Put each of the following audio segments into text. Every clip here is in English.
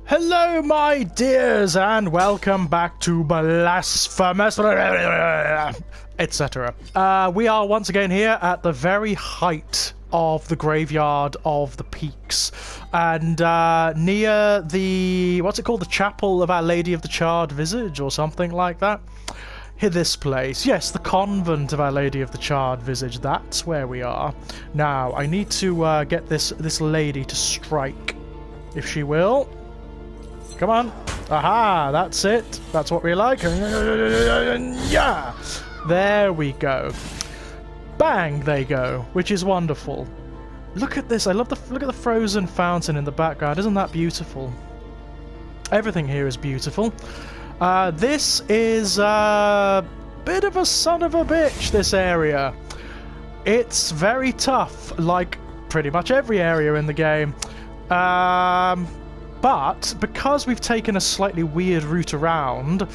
Hello, my dears, and welcome back to Blasphemous, etc. We are once again here at the very height of the graveyard of the peaks, and near the, what's it called, the Chapel of Our Lady of the Charred Visage, or something like that. Here, this place. Yes, the Convent of Our Lady of the Charred Visage. That's where we are. Now, I need to get this lady to strike, if she will. Come on. Aha, that's it. That's what we like. Yeah. There we go. Bang, they go, which is wonderful. Look at this. I love look at the frozen fountain in the background. Isn't that beautiful? Everything here is beautiful. This is a bit of a son of a bitch, this area. It's very tough, like pretty much every area in the game. But because we've taken a slightly weird route around,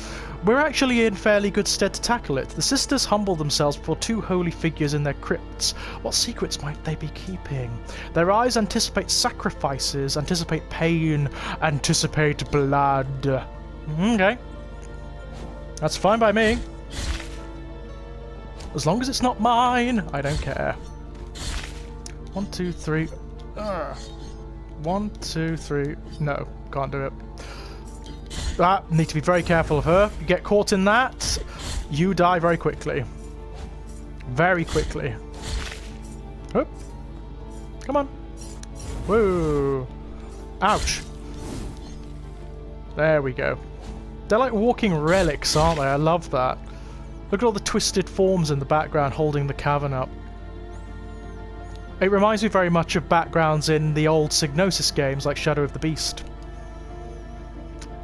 we're actually in fairly good stead to tackle it. The sisters humble themselves before two holy figures in their crypts. What secrets might they be keeping? Their eyes anticipate sacrifices, anticipate pain, anticipate blood. Okay. That's fine by me. As long as it's not mine, I don't care. 1, 2, 3. 1, 2, 3. No, can't do it. Need to be very careful of her. You get caught in that, you die very quickly. Very quickly. Oh. Come on. Whoa. Ouch. There we go. They're like walking relics, aren't they? I love that. Look at all the twisted forms in the background holding the cavern up. It reminds me very much of backgrounds in the old Psygnosis games like Shadow of the Beast.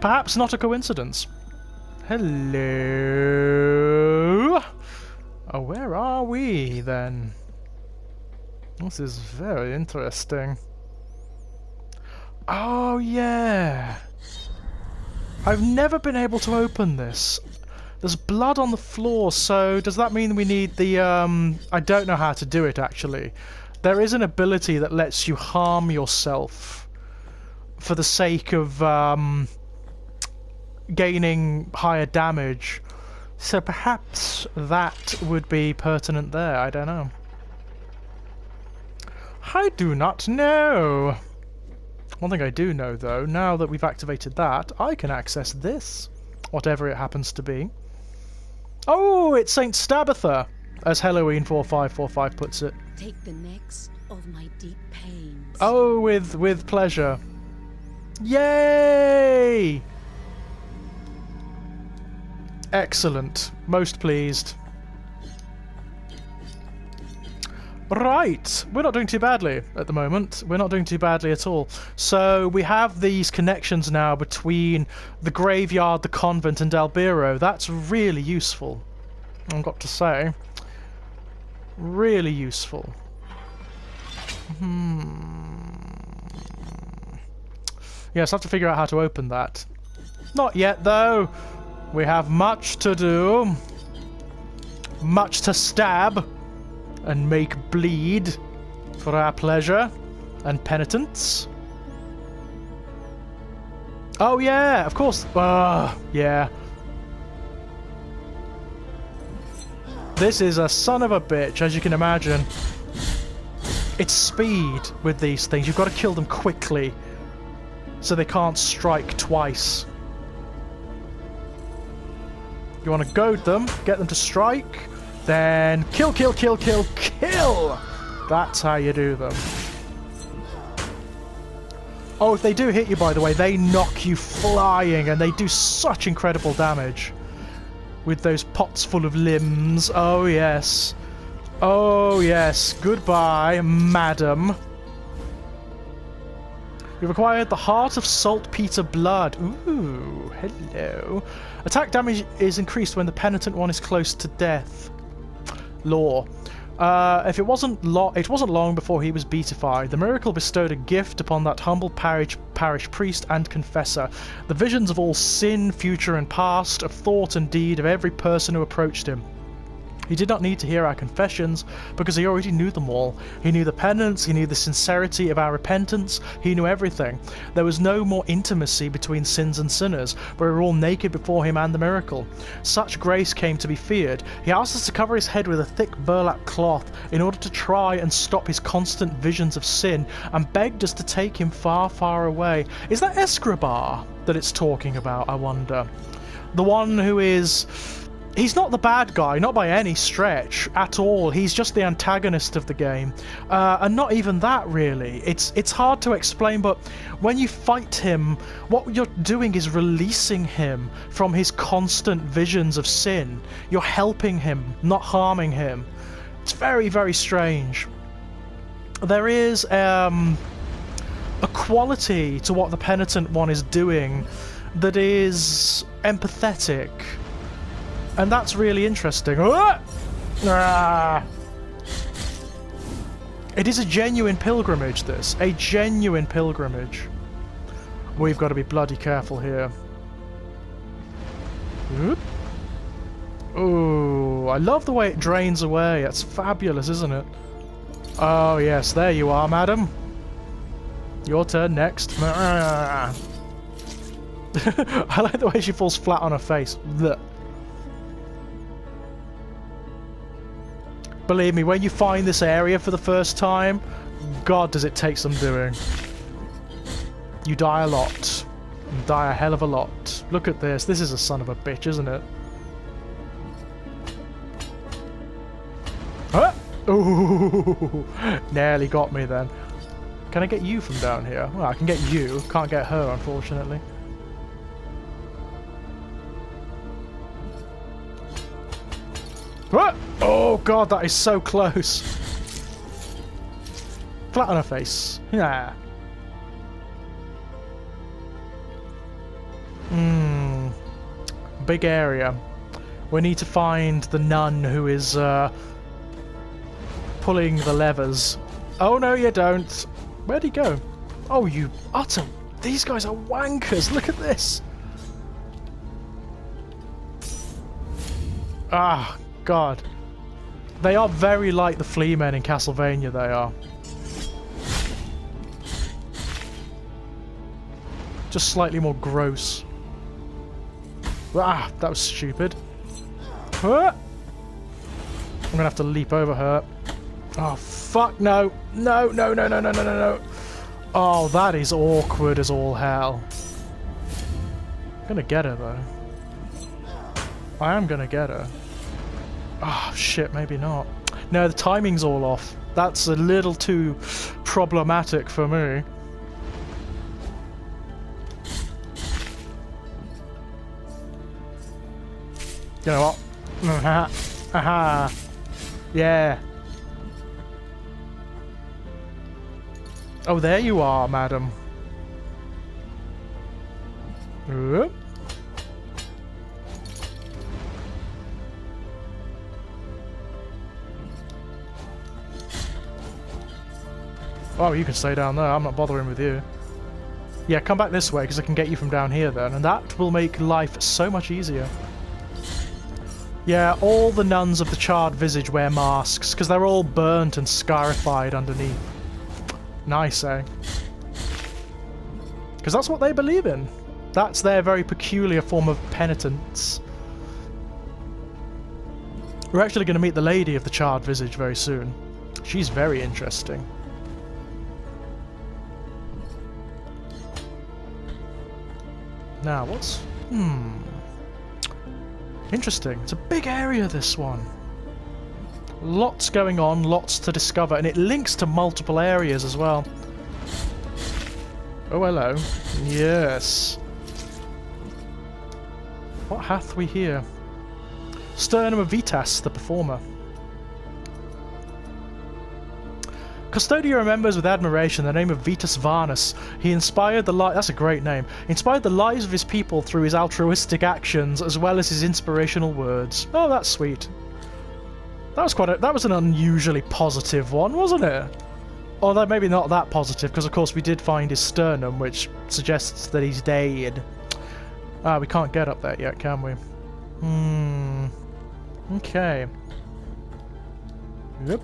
Perhaps not a coincidence. Hello? Oh, where are we then? This is very interesting. Oh, yeah. I've never been able to open this. There's blood on the floor, so does that mean we need the, I don't know how to do it, actually. There is an ability that lets you harm yourself for the sake of gaining higher damage. So perhaps that would be pertinent there, I don't know. I do not know. One thing I do know, though, now that we've activated that, I can access this, whatever it happens to be. Oh, it's Saint Stabatha, as Halloween 4545 puts it. Take the necks of my deep pains. Oh, with pleasure. Yay! Excellent. Most pleased. Right, we're not doing too badly at the moment. We're not doing too badly at all. So we have these connections now between the graveyard, the convent, and Albiro. That's really useful, I've got to say. Really useful. Yes, I have to figure out how to open that. Not yet, though. We have much to do. Much to stab and make bleed for our pleasure and penitence. Oh yeah, of course. Yeah. This is a son of a bitch, as you can imagine. It's speed with these things. You've got to kill them quickly so they can't strike twice. You want to goad them, get them to strike, then kill, kill, kill, kill, kill! That's how you do them. Oh, if they do hit you, by the way, they knock you flying, and they do such incredible damage. With those pots full of limbs. Oh, yes. Oh, yes. Goodbye, madam. We've acquired the Heart of Saltpeter Blood. Ooh, hello. Attack damage is increased when the penitent one is close to death. Lore. If it wasn't long before he was beatified. The miracle bestowed a gift upon that humble parish priest and confessor. The visions of all sin, future and past, of thought and deed of every person who approached him. He did not need to hear our confessions, because he already knew them all. He knew the penance, he knew the sincerity of our repentance, he knew everything. There was no more intimacy between sins and sinners, but we were all naked before him and the miracle. Such grace came to be feared. He asked us to cover his head with a thick burlap cloth in order to try and stop his constant visions of sin, and begged us to take him far, far away. Is that Escribar that it's talking about, I wonder? The one who is... He's not the bad guy, not by any stretch at all. He's just the antagonist of the game. And not even that, really. It's hard to explain, but when you fight him, what you're doing is releasing him from his constant visions of sin. You're helping him, not harming him. It's very, very strange. There is a quality to what the penitent one is doing that is empathetic. And that's really interesting. It is a genuine pilgrimage, this. A genuine pilgrimage. We've got to be bloody careful here. Ooh, I love the way it drains away. It's fabulous, isn't it? Oh, yes, there you are, madam. Your turn next. I like the way she falls flat on her face. Blech. Believe me, when you find this area for the first time, God, does it take some doing. You die a lot. You die a hell of a lot. Look at this. This is a son of a bitch, isn't it? Huh? Ooh, nearly got me then. Can I get you from down here? Well, I can get you. Can't get her, unfortunately. What? Oh god, that is so close. Flat on her face. Yeah. Big area. We need to find the nun who is pulling the levers. Oh no, you don't. Where'd he go? Oh, you utter... These guys are wankers. Look at this. Ah, God. They are very like the flea men in Castlevania, they are. Just slightly more gross. Ah, that was stupid. I'm gonna have to leap over her. Oh, fuck no. No, no, no, no, no, no, no, no. Oh, that is awkward as all hell. I'm gonna get her, though. I am gonna get her. Oh, shit, maybe not. No, the timing's all off. That's a little too problematic for me. You know what? Aha. Aha. Yeah. Oh, there you are, madam. Oh, you can stay down there. I'm not bothering with you. Yeah, come back this way, because I can get you from down here then, and that will make life so much easier. Yeah, all the nuns of the charred visage wear masks, because they're all burnt and scarified underneath. Nice, eh? Because that's what they believe in. That's their very peculiar form of penitence. We're actually going to meet the lady of the charred visage very soon. She's very interesting. Now, what's... Interesting. It's a big area, this one. Lots going on, lots to discover, and it links to multiple areas as well. Oh, hello. Yes. What hath we here? Sternum of Vitas, the performer. Custodia remembers with admiration the name of Vitas Varnus. He inspired the that's a great name. Inspired the lives of his people through his altruistic actions as well as his inspirational words. Oh, that's sweet. That was that was an unusually positive one, wasn't it? Although maybe not that positive, because of course we did find his sternum, which suggests that he's dead. Ah, we can't get up there yet, can we? Okay. Yep.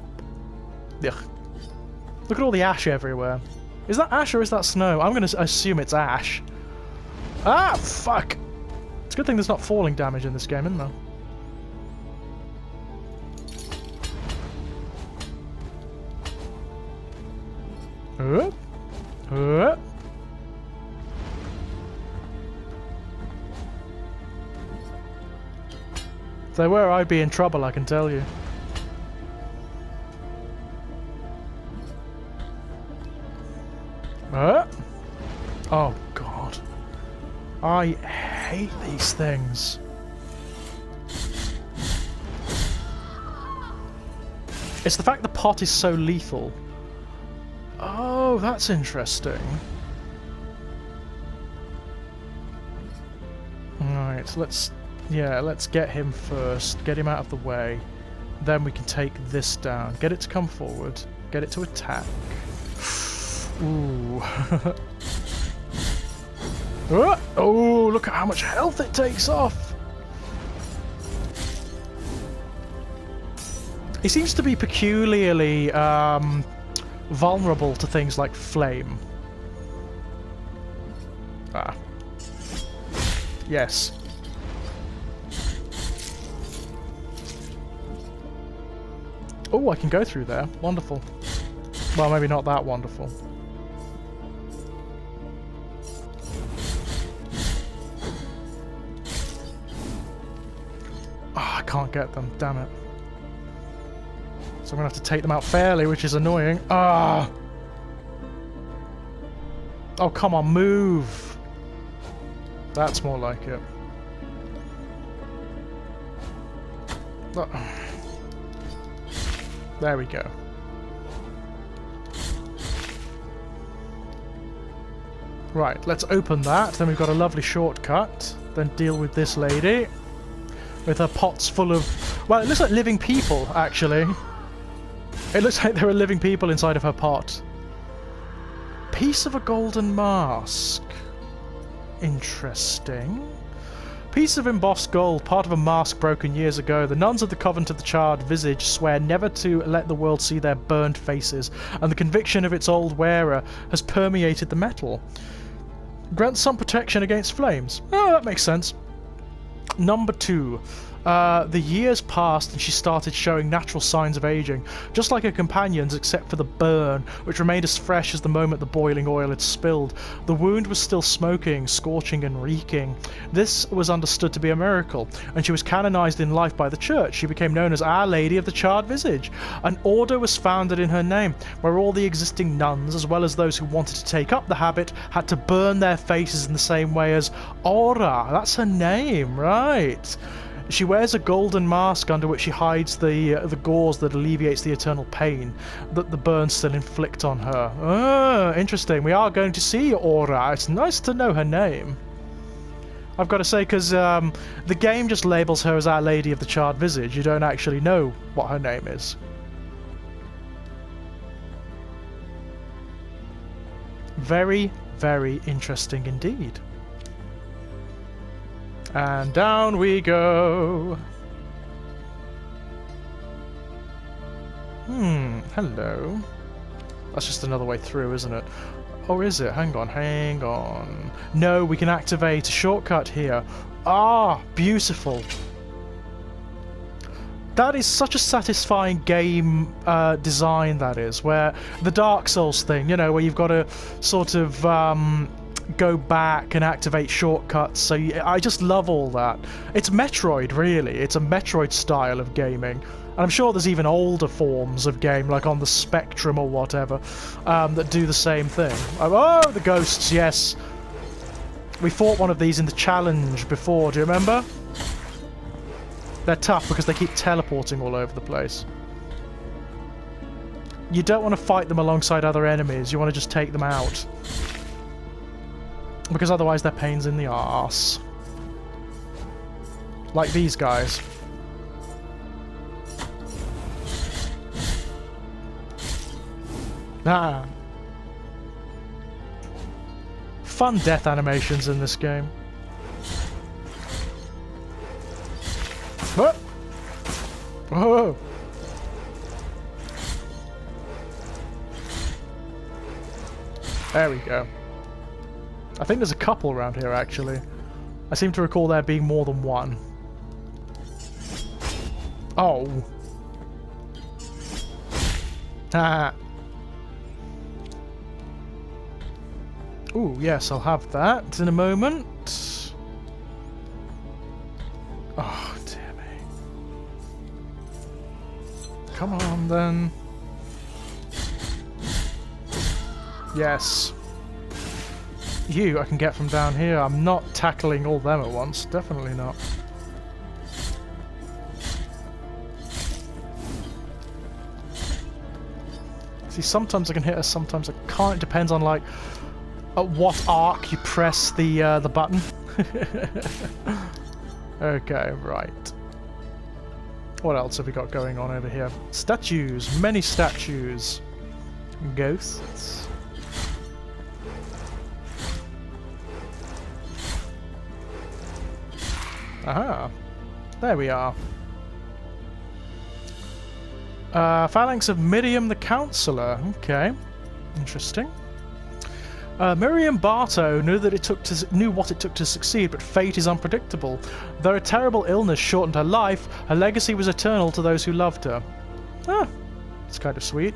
Ugh. Look at all the ash everywhere. Is that ash or is that snow? I'm going to assume it's ash. Ah, fuck! It's a good thing there's not falling damage in this game, isn't there? If they were, I'd be in trouble, I can tell you. Oh, God. I hate these things. It's the fact the pot is so lethal. Oh, that's interesting. Alright, let's get him first. Get him out of the way. Then we can take this down. Get it to come forward. Get it to attack. Ooh. Oh, look at how much health it takes off. He seems to be peculiarly vulnerable to things like flame. Ah. Yes. Oh, I can go through there. Wonderful. Well, maybe not that wonderful. Oh, I can't get them. Damn it. So I'm going to have to take them out fairly, which is annoying. Ah! Oh, come on, move! That's more like it. There we go. Right, let's open that. Then we've got a lovely shortcut. Then deal with this lady. With her pots full of... Well, it looks like living people, actually. It looks like there are living people inside of her pot. Piece of a golden mask. Interesting. Piece of embossed gold, part of a mask broken years ago. The nuns of the Convent of the Charred Visage swear never to let the world see their burned faces, and the conviction of its old wearer has permeated the metal. Grants some protection against flames. Oh, that makes sense. Number 2. The years passed and she started showing natural signs of aging, just like her companions except for the burn, which remained as fresh as the moment the boiling oil had spilled. The wound was still smoking, scorching and reeking. This was understood to be a miracle, and she was canonized in life by the church. She became known as Our Lady of the Charred Visage. An order was founded in her name, where all the existing nuns, as well as those who wanted to take up the habit, had to burn their faces in the same way as Aura. That's her name, right? She wears a golden mask under which she hides the gauze that alleviates the eternal pain that the burns still inflict on her. Oh, interesting. We are going to see Aura. It's nice to know her name. I've got to say, because the game just labels her as Our Lady of the Charred Visage. You don't actually know what her name is. Very, very interesting indeed. And down we go. Hello. That's just another way through, isn't it? Oh, is it? Hang on, hang on. No, we can activate a shortcut here. Ah, beautiful. That is such a satisfying game design, that is, where the Dark Souls thing, you know, where you've got to sort of go back and activate shortcuts. So I just love all that. It's Metroid, really. It's a Metroid style of gaming. And I'm sure there's even older forms of game, like on the Spectrum or whatever, that do the same thing. Oh, the ghosts, yes. We fought one of these in the challenge before, do you remember? They're tough because they keep teleporting all over the place. You don't want to fight them alongside other enemies, you want to just take them out. Because otherwise they're pains in the arse. Like these guys. Ah. Fun death animations in this game. What? Whoa. There we go. I think there's a couple around here, actually. I seem to recall there being more than one. Oh. Haha. Ooh, yes, I'll have that in a moment. Oh, dear me. Come on, then. Yes. You, I can get from down here. I'm not tackling all them at once. Definitely not. See, sometimes I can hit her, sometimes I can't. It depends on, like, at what arc you press the button. Okay, right. What else have we got going on over here? Statues. Many statues. Ghosts. Aha. There we are. Phalanx of Miriam the Counselor. Okay. Interesting. Miriam Bartow knew what it took to succeed, but fate is unpredictable. Though a terrible illness shortened her life, her legacy was eternal to those who loved her. Ah, it's kind of sweet.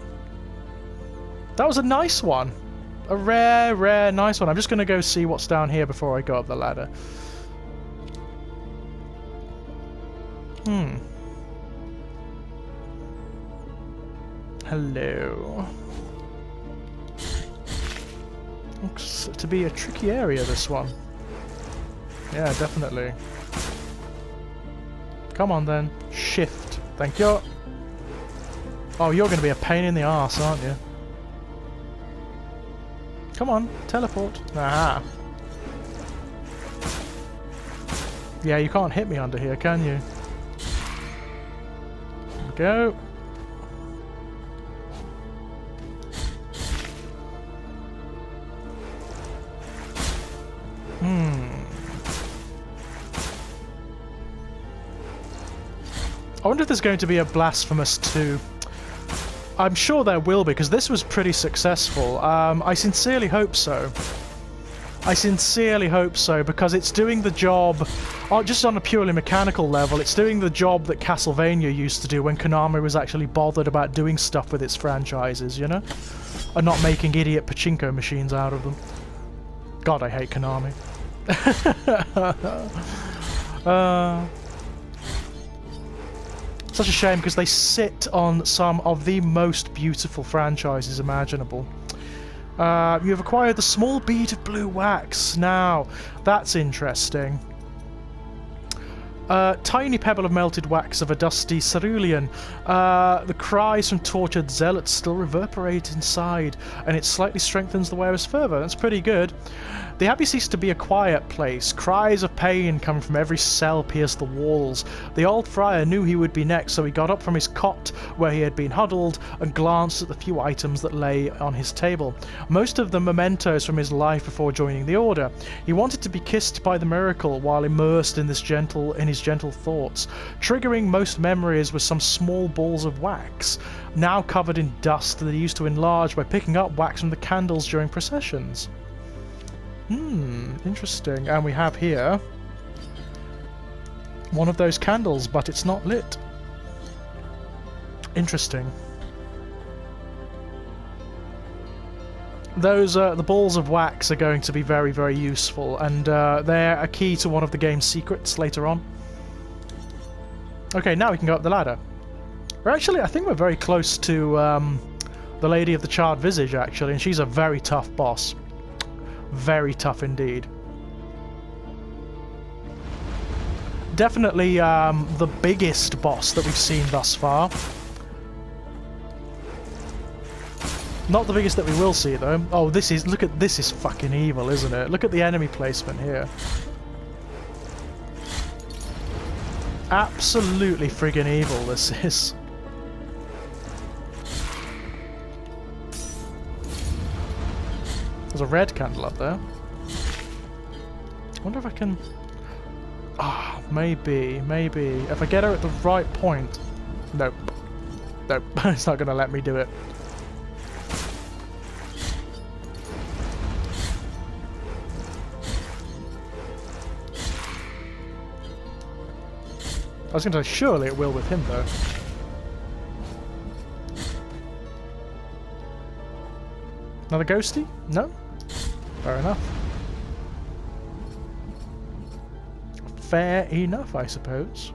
That was a nice one. A rare, nice one. I'm just going to go see what's down here before I go up the ladder. Hello. Looks to be a tricky area, this one. Yeah, definitely. Come on then. Shift. Thank you. Oh, you're going to be a pain in the arse, aren't you? Come on, teleport. Aha. Yeah, you can't hit me under here, can you? There we go. I wonder if there's going to be a Blasphemous 2. I'm sure there will be, because this was pretty successful. I sincerely hope so. I sincerely hope so, because it's doing the job, just on a purely mechanical level, it's doing the job that Castlevania used to do when Konami was actually bothered about doing stuff with its franchises, you know? And not making idiot pachinko machines out of them. God, I hate Konami. Such a shame, because they sit on some of the most beautiful franchises imaginable. You have acquired the small bead of blue wax. Now, that's interesting. Tiny pebble of melted wax of a dusty cerulean. The cries from tortured zealots still reverberate inside, and it slightly strengthens the wearer's fervour. That's pretty good. The abbey ceased to be a quiet place. Cries of pain coming from every cell pierced the walls. The old friar knew he would be next, so he got up from his cot where he had been huddled and glanced at the few items that lay on his table. Most of them mementos from his life before joining the order. He wanted to be kissed by the miracle while immersed in his gentle thoughts. Triggering most memories were some small balls of wax, now covered in dust that he used to enlarge by picking up wax from the candles during processions. Interesting. And we have here one of those candles, but it's not lit. Interesting. Those the balls of wax are going to be very, very useful, and they're a key to one of the game's secrets later on. Okay, now we can go up the ladder. I think we're very close to the Lady of the Charred Visage, actually, and she's a very tough boss. Very tough indeed. Definitely the biggest boss that we've seen thus far. Not the biggest that we will see, though. Oh, this is fucking evil, isn't it? Look at the enemy placement here. Absolutely friggin' evil, this is. There's a red candle up there. I wonder if I can... Ah, maybe. If I get her at the right point... Nope. It's not going to let me do it. was going to say, surely it will with him, though. Another ghosty? No? Fair enough. Fair enough, I suppose.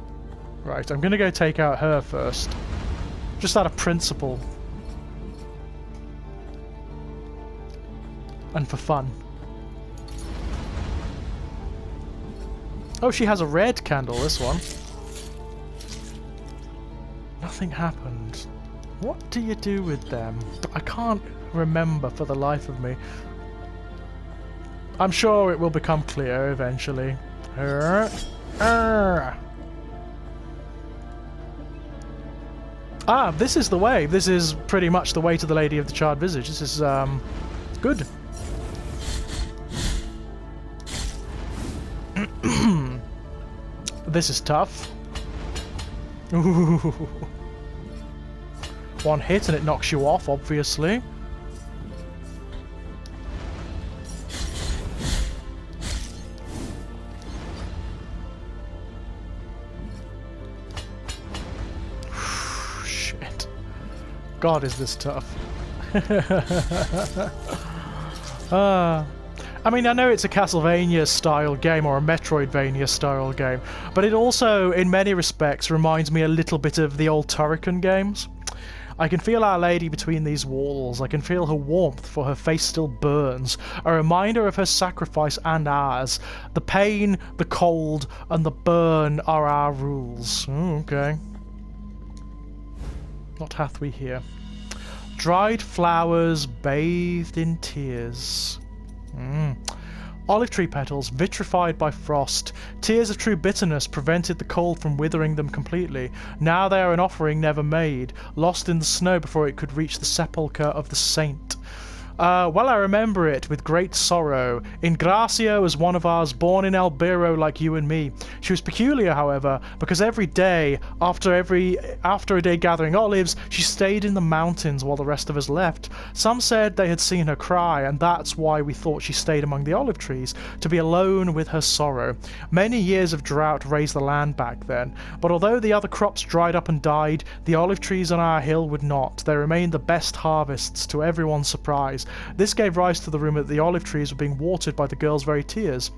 Right, I'm going to go take out her first. Just out of principle. And for fun. Oh, she has a red candle, this one. Nothing happened. What do you do with them? I can't remember for the life of me. I'm sure it will become clear eventually. Ah, this is the way. This is pretty much the way to the Lady of the Charred Visage. This is, good. This is tough. Ooh. One hit and it knocks you off, obviously. Shit. God, is this tough. I mean, I know it's a Castlevania-style game or a Metroidvania-style game, but it also, in many respects, reminds me a little bit of the old Turrican games. I can feel Our Lady between these walls. I can feel her warmth, for her face still burns, a reminder of her sacrifice and ours. The pain, the cold, and the burn are our rules. Okay. What hath we here? Dried flowers bathed in tears. Olive tree petals vitrified by frost. Tears of true bitterness prevented the cold from withering them completely. Now they are an offering never made, lost in the snow before it could reach the sepulchre of the saint. Well, I remember it with great sorrow. Ingracia was one of ours, born in Albiro like you and me. She was peculiar, however, because every day, after a day gathering olives, she stayed in the mountains while the rest of us left. Some said they had seen her cry, and that's why we thought she stayed among the olive trees, to be alone with her sorrow. Many years of drought raised the land back then, but although the other crops dried up and died, the olive trees on our hill would not. They remained the best harvests, to everyone's surprise. This gave rise to the rumour that the olive trees were being watered by the girl's very tears.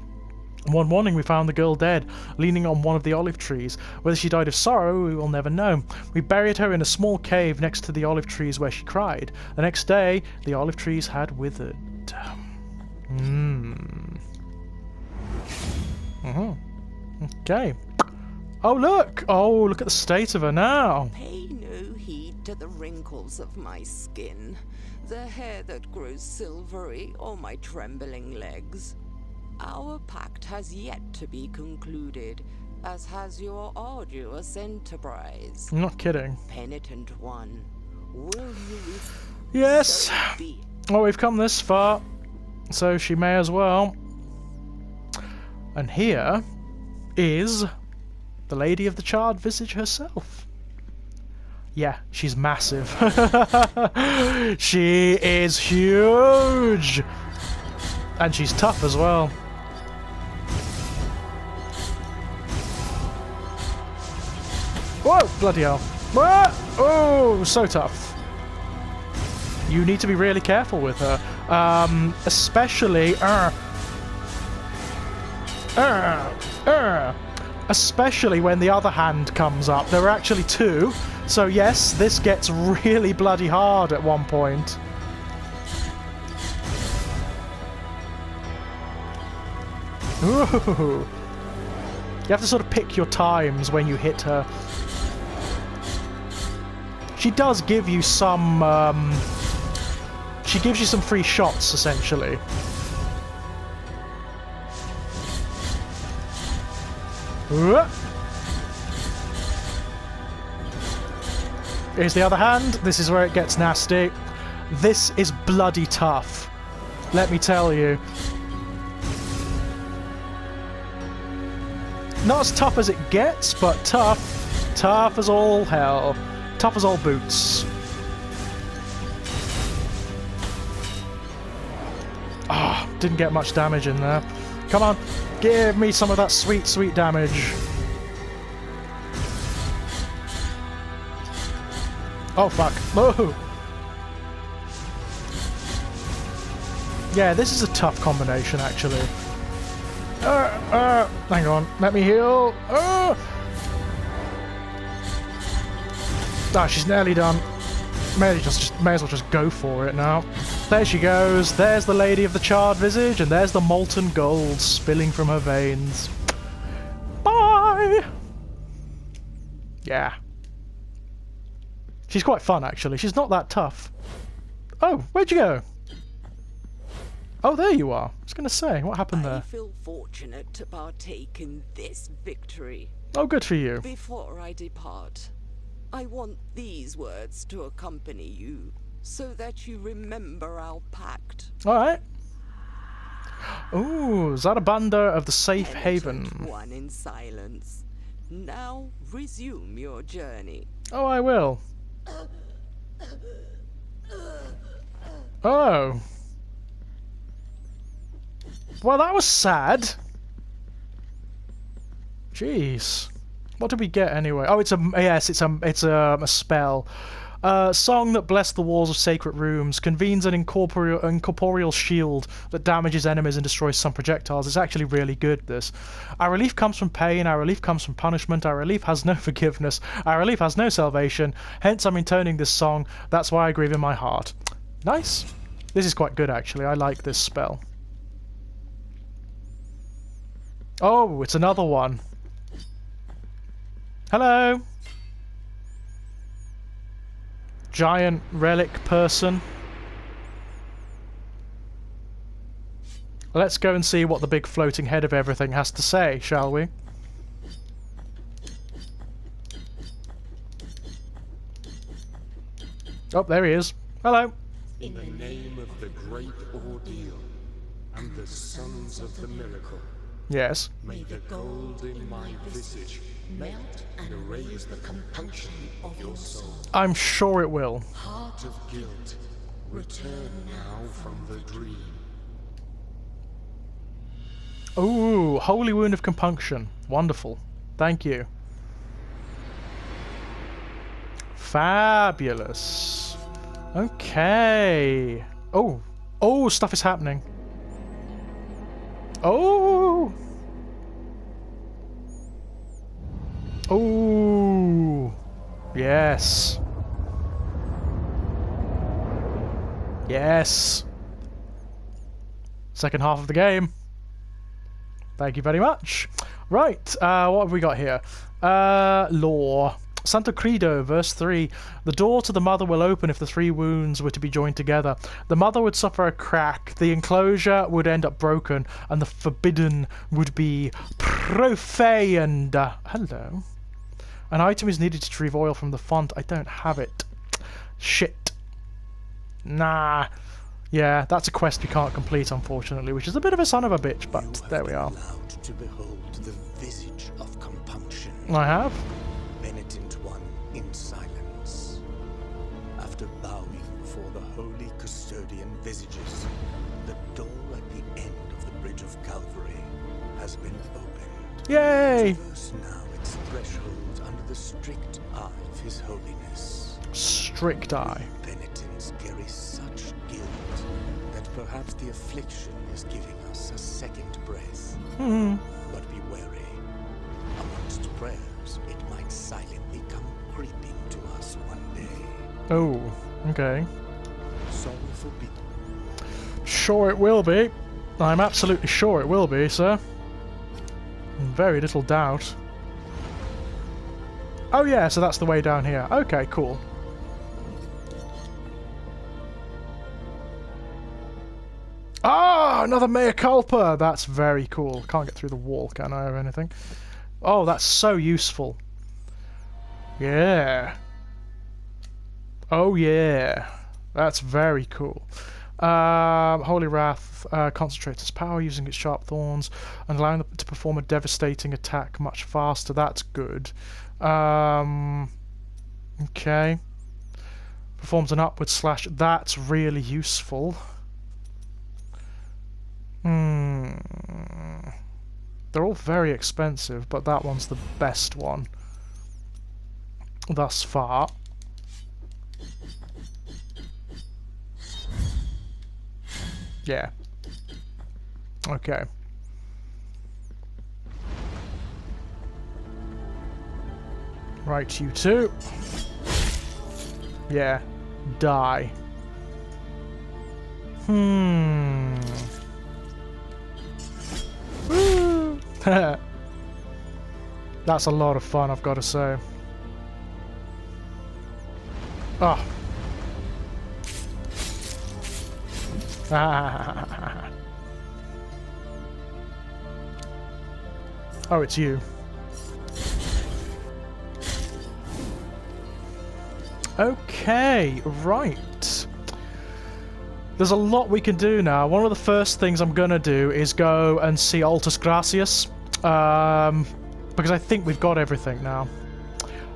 One morning we found the girl dead, leaning on one of the olive trees. Whether she died of sorrow, we will never know. We buried her in a small cave next to the olive trees where she cried. The next day, the olive trees had withered. Okay. Oh, look! Oh, look at the state of her now. Pay no heed to the wrinkles of my skin, the hair that grows silvery, or my trembling legs. Our pact has yet to be concluded, as has your arduous enterprise. I'm not kidding. Penitent one, will you... Yes! So be it? Well, we've come this far, so she may as well. And here is the Lady of the Charred Visage herself. Yeah, she's massive. She is huge! And she's tough as well. Whoa! Bloody hell. Whoa! Oh, so tough. You need to be really careful with her. Especially... especially when the other hand comes up. There are actually two. So yes, this gets really bloody hard at one point. Ooh. You have to sort of pick your times when you hit her. She does give you some... she gives you some free shots, essentially. Here's the other hand. This is where it gets nasty. This is bloody tough. Let me tell you. Not as tough as it gets, but tough. Tough as all hell. Tough as all boots. Ah, didn't get much damage in there. Come on, give me some of that sweet, sweet damage. Oh, fuck. Oh! Yeah, this is a tough combination, actually. Hang on. Let me heal. Ah, she's nearly done. May as well just go for it now. There she goes. There's the lady of the charred visage, and there's the molten gold spilling from her veins. Bye! Yeah. She's quite fun, actually. She's not that tough. Oh, where'd you go? Oh, there you are. I was going to say, what happened there? I feel fortunate to partake in this victory. Oh, good for you. Before I depart, I want these words to accompany you, so that you remember our pact. Alright. Ooh, Zarabanda of the Safe Penitent Haven. one in silence. Now resume your journey. Oh, I will. Oh. Well, that was sad. Jeez. What did we get anyway? Oh, it's a spell. Song that blessed the walls of sacred rooms, convenes an incorporeal shield that damages enemies and destroys some projectiles. It's actually really good, this. Our relief comes from pain, our relief comes from punishment, our relief has no forgiveness, our relief has no salvation, hence I'm intoning this song, that's why I grieve in my heart. Nice. This is quite good, actually. I like this spell. Oh, it's another one. Hello. Giant relic person. Let's go and see what the big floating head of everything has to say, shall we? Oh, there he is. Hello. In the name of the great ordeal and the sons of the miracle, Yes. may the gold in my visage melt and erase the compunction of your soul. I'm sure it will. Heart of guilt, return now from the dream. Ooh, Holy Wound of Compunction. Wonderful. Thank you. Fabulous. Okay. Oh. Oh, stuff is happening. Oh. Oh. Yes. Yes. Second half of the game. Thank you very much. Right, what have we got here? Lore. Santo Credo, verse 3. The door to the mother will open if the three wounds were to be joined together. The mother would suffer a crack, the enclosure would end up broken, and the forbidden would be profaned. Hello. An item is needed to retrieve oil from the font. I don't have it. Shit. Nah. Yeah, that's a quest we can't complete, unfortunately, which is a bit of a son of a bitch, but there we are. Allowed to behold the visage of compunction. I have. Penitent one in silence. After bowing before the holy custodian visages, the door at the end of the Bridge of Calvary has been opened. Yay! Traverse now its threshold under the strict eye of his holiness. Strict eye. Penitents carry such guilt that perhaps the affliction is giving us a second breath. But be wary. Amongst prayers, it might silently come creeping to us one day. Oh, okay. Sorrowful be. Sure it will be. I'm absolutely sure it will be, sir. Very little doubt. Oh yeah, so that's the way down here. Okay, cool. Ah, another mea culpa! That's very cool. Can't get through the wall, can I, or anything? Oh, that's so useful. Yeah. Oh yeah. That's very cool. Holy Wrath concentrates its power using its sharp thorns and allowing it to perform a devastating attack much faster. That's good. Okay. Performs an upward slash. That's really useful. They're all very expensive, but that one's the best one thus far. Yeah. Okay. Right, you two. Yeah. Die. Woo! That's a lot of fun, I've got to say. Oh. Oh, it's you. Okay, right. There's a lot we can do now. One of the first things I'm gonna do is go and see Altus Gracias, because I think we've got everything now.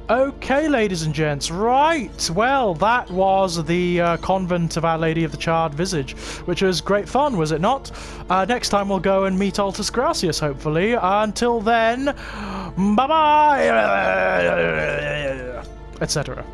Okay, ladies and gents, right. Well, that was the Convent of Our Lady of the Charred Visage, which was great fun, was it not? Next time we'll go and meet Altus Gracias, hopefully. Until then, bye-bye, etc.